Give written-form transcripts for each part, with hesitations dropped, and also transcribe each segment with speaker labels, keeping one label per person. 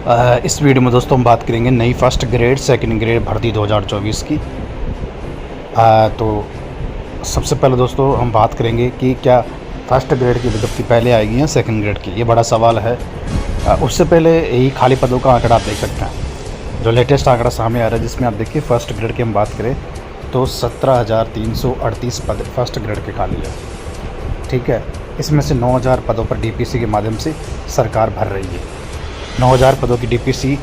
Speaker 1: इस वीडियो में दोस्तों हम बात करेंगे नई फर्स्ट ग्रेड सेकंड ग्रेड भर्ती 2024 की। तो सबसे पहले दोस्तों हम बात करेंगे कि क्या फर्स्ट ग्रेड की विज्ञप्ति पहले आएगी या सेकंड ग्रेड की, ये बड़ा सवाल है। उससे पहले यही खाली पदों का आंकड़ा आप देख सकते हैं, जो लेटेस्ट आंकड़ा सामने आ रहा है, जिसमें आप देखिए फर्स्ट ग्रेड की हम बात करें तो 17,338 पद फर्स्ट ग्रेड के खाली है। ठीक है, इसमें से 9,000 पदों पर डीपीसी के माध्यम से सरकार भर रही है। 9,000 पदों की डीपीसी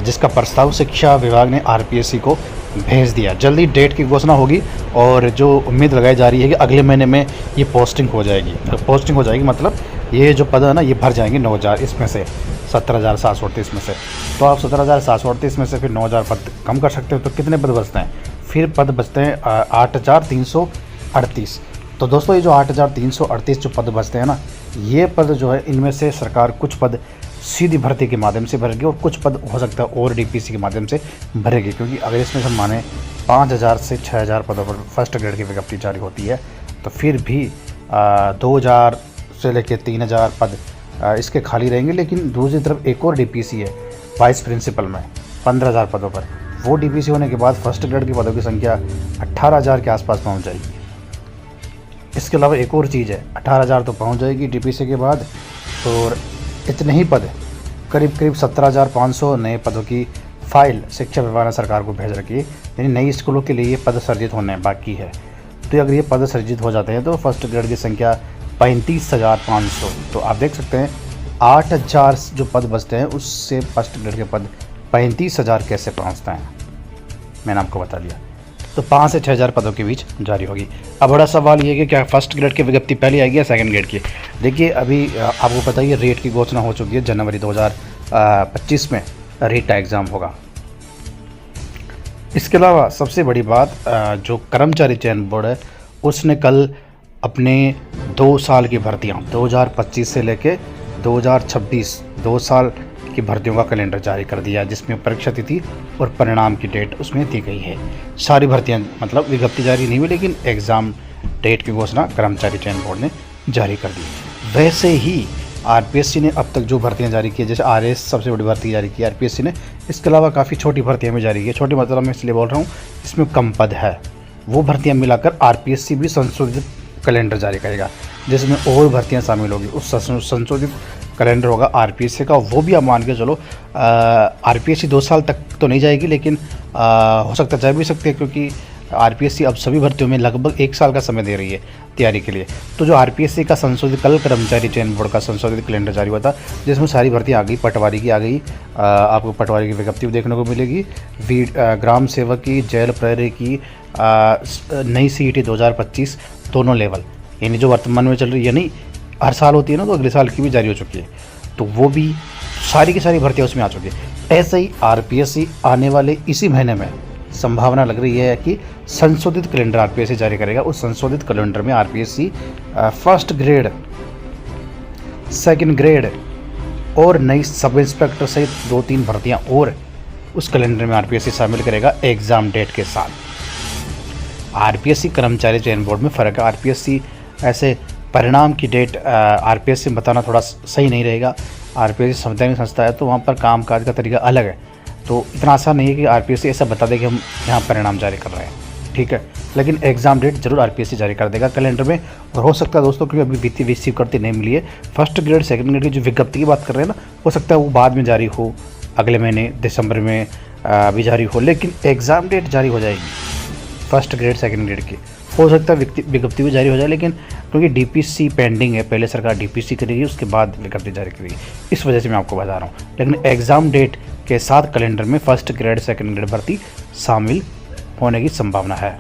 Speaker 1: जिसका प्रस्ताव शिक्षा विभाग ने आरपीएससी को भेज दिया। जल्दी डेट की घोषणा होगी और जो उम्मीद लगाई जा रही है कि अगले महीने में ये पोस्टिंग हो जाएगी। मतलब ये जो पद है ना, ये भर जाएंगे 9,000 इसमें से 17,738 में से। तो आप 17,738 में से फिर 9,000 पद कम कर सकते हो, तो कितने पद बचते हैं? फिर पद बचते हैं 8,338। तो दोस्तों ये जो 8,338 जो पद बचते हैं ना, ये पद जो है, इनमें से सरकार कुछ पद सीधी भर्ती के माध्यम से भरेगी और कुछ पद हो सकता है और डीपीसी के माध्यम से भरेगी। क्योंकि अगर इसमें हम माने 5,000 से 6,000 पदों पर फर्स्ट ग्रेड की विज्ञप्ति जारी होती है, तो फिर भी 2,000 से लेकर 3,000 पद इसके खाली रहेंगे। लेकिन दूसरी तरफ एक और डीपीसी है वाइस प्रिंसिपल में 15,000 पदों पर। वो डीपीसी होने के बाद फर्स्ट ग्रेड के पदों की संख्या 18,000 के आसपास पहुँच जाएगी। इसके अलावा एक और चीज़ है, 18,000 तो पहुँच जाएगी डीपीसी के बाद, और इतने ही पद करीब 17,500 नए पदों की फाइल शिक्षा विभाग ने सरकार को भेज रखी है। यानी नई स्कूलों के लिए ये पद सर्जित होने बाकी है। तो अगर ये पद सर्जित हो जाते हैं तो फर्स्ट ग्रेड की संख्या 35,500। तो आप देख सकते हैं 8,000 जो पद बचते हैं उससे फर्स्ट ग्रेड के पद 35,000 कैसे पहुँचते हैं, मैंने आपको बता दिया। तो 5 से 6,000 पदों के बीच जारी होगी। अब बड़ा सवाल ये है कि क्या फर्स्ट ग्रेड की विज्ञप्ति पहले आएगी या सेकंड ग्रेड की? देखिए, अभी आपको पता ही है रेट की घोषणा हो चुकी है। जनवरी 2025 में रेट का एग्ज़ाम होगा। इसके अलावा सबसे बड़ी बात, जो कर्मचारी चयन बोर्ड है उसने कल अपने 2 साल की भर्तियाँ 2025 से लेके 2026 2 साल की भर्तियों का कैलेंडर जारी कर दिया, जिसमें परीक्षा तिथि और परिणाम की डेट उसमें दी गई है। सारी भर्तियां, मतलब विज्ञप्ति जारी नहीं हुई लेकिन एग्ज़ाम डेट की घोषणा कर्मचारी चयन बोर्ड ने जारी कर दी। वैसे ही आरपीएससी ने अब तक जो भर्तियां जारी की है, जैसे आरएस सबसे बड़ी भर्ती जारी की आरपीएससी ने, इसके अलावा काफ़ी छोटी भर्तियाँ भी जारी की है। छोटी मतलब मैं इसलिए बोल रहा हूँ, इसमें कम पद है। वो भर्तियाँ मिलाकर आरपीएससी भी संशोधित कैलेंडर जारी करेगा, जिसमें और भर्तियाँ शामिल होगी। उस संशोधित कैलेंडर होगा आरपीएससी का। वो भी आप मान के चलो, आरपीएससी 2 साल तक तो नहीं जाएगी, लेकिन हो सकता जा भी सकती है, क्योंकि आरपीएससी अब सभी भर्तियों में लगभग 1 साल का समय दे रही है तैयारी के लिए। तो जो आरपीएससी का संशोधित, कल कर्मचारी चयन बोर्ड का संशोधित कैलेंडर जारी हुआ था, जिसमें सारी भर्तियाँ आ गई। पटवारी की आ गई, आपको पटवारी की विज्ञप्ति भी देखने को मिलेगी। ग्राम सेवक की, जेल प्रहरी की, नई सीईटी 2025 दोनों लेवल, यानी जो वर्तमान में चल रही है, यानी हर साल होती है ना, तो अगले साल की भी जारी हो चुकी है। तो वो भी सारी की सारी भर्तियाँ उसमें आ चुकी है। ऐसे ही आरपीएससी आने वाले इसी महीने में संभावना लग रही है कि संशोधित कैलेंडर आरपीएससी जारी करेगा। उस संशोधित कैलेंडर में RPSC first grade, second grade और नई सब इंस्पेक्टर सहित 2-3 भर्तियाँ और उस कैलेंडर में आरपीएससी शामिल करेगा एग्ज़ाम डेट के साथ। आरपीएससी कर्मचारी चयन बोर्ड में फ़र्क है। आरपीएससी ऐसे परिणाम की डेट आरपीएससी में बताना थोड़ा सही नहीं रहेगा। आरपीएससी संवैधानिक संस्था है, तो वहाँ पर कामकाज का तरीका अलग है। तो इतना आसान नहीं है कि आरपीएससी ऐसा बता दे कि हम यहाँ परिणाम जारी कर रहे हैं, ठीक है। लेकिन एग्ज़ाम डेट जरूर आरपीएससी जारी कर देगा कैलेंडर में। और हो सकता है दोस्तों, क्योंकि अभी वित्तीय रिसीव करती नहीं मिली है, फर्स्ट ग्रेड सेकंड ग्रेड की जो विज्ञप्ति की बात कर रहे हैं ना, हो सकता है वो बाद में जारी हो, अगले महीने दिसंबर में भी जारी हो। लेकिन एग्ज़ाम डेट जारी हो जाएगी फर्स्ट ग्रेड सेकंड ग्रेड की। हो सकता है विज्ञप्ति भी जारी हो जाए, लेकिन क्योंकि डीपीसी पेंडिंग है, पहले सरकार डीपीसी करेगी, उसके बाद विज्ञप्ति जारी करेगी। इस वजह से मैं आपको बता रहा हूँ। लेकिन एग्ज़ाम डेट के साथ कैलेंडर में फर्स्ट ग्रेड सेकंड ग्रेड भर्ती शामिल होने की संभावना है।